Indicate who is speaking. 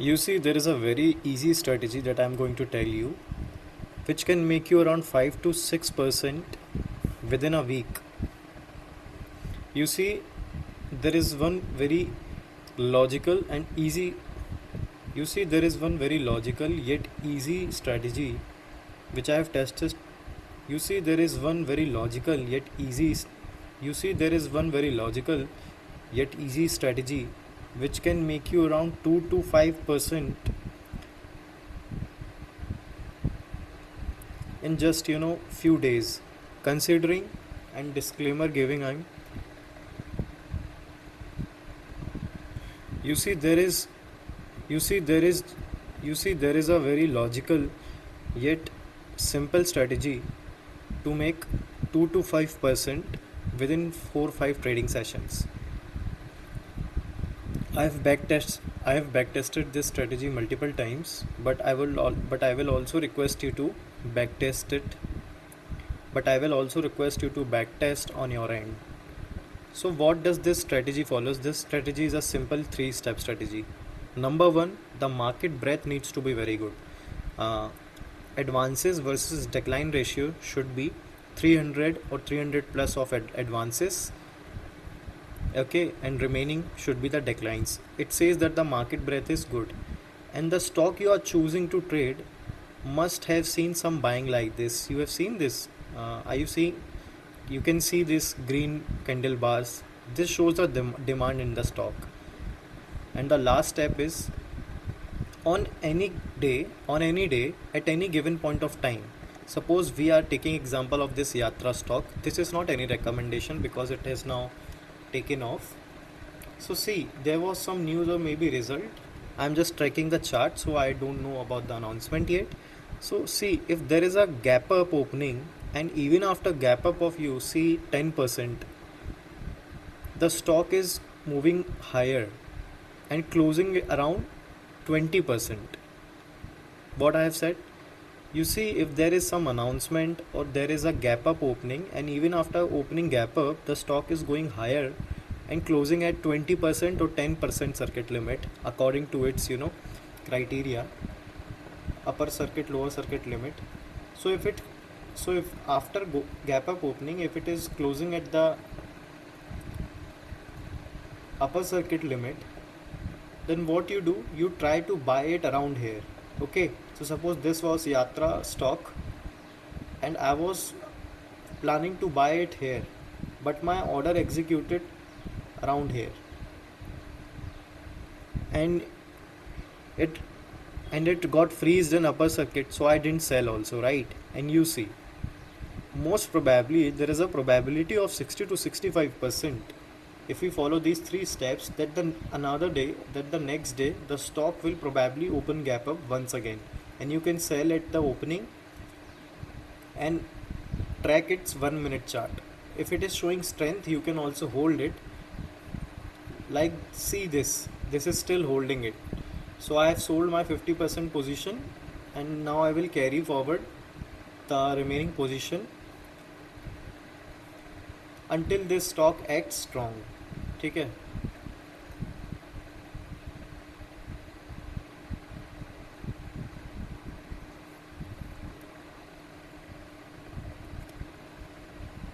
Speaker 1: You see, there is a very easy strategy that I'm going to tell you, which can make you around 5 to 6% within a week. You see, there is one very logical and easy. You see, there is one very logical yet easy strategy which I have tested. You see, there is one very logical yet easy. You see, there is one very logical yet easy strategy which can make you around 2 to 5% in just few days. Considering and disclaimer giving, I'm you see there is you see there is you see there is a very logical yet simple strategy to make 2 to 5% within 4 5 trading sessions. I have backtested this strategy multiple times, but I will also request you to backtest it. But I will also request you to backtest on your end. So what does this strategy follows? This strategy is a simple 3-step strategy. Number 1, the market breadth needs to be very good. Advances versus decline ratio should be 300 or 300 plus of advances, okay, and remaining should be the declines. It says that the market breadth is good, and the stock you are choosing to trade must have seen some buying like this. You have seen this. Are you seeing? You can see this green candle bars. This shows the demand in the stock. And the last step is, on any day at any given point of time, suppose we are taking example of this Yatra stock. This is not any recommendation because it has now taken off. So see, there was some news or maybe result. I'm just tracking the chart, so I don't know about the announcement yet. So see, if there is a gap up opening, and even after gap up of you see 10%, the stock is moving higher and closing around 20%. What I have said, you see, if there is some announcement or there is a gap up opening, and even after opening gap up the stock is going higher and closing at 20% or 10% circuit limit according to its criteria, upper circuit, lower circuit limit. So if after gap up opening, if it is closing at the upper circuit limit, then what you do, you try to buy it around here. Okay, so suppose this was Yatra stock and I was planning to buy it here, but my order executed around here, and it got freezed in upper circuit, so I didn't sell also, right? And you see, most probably there is a probability of 60 to 65%, if we follow these 3 steps, that the next day the stock will probably open gap up once again, and you can sell at the opening and track its 1 minute chart. If it is showing strength, you can also hold it. Like, see, this is still holding it. So I have sold my 50% position, and now I will carry forward the remaining position until this stock acts strong. ठीक है.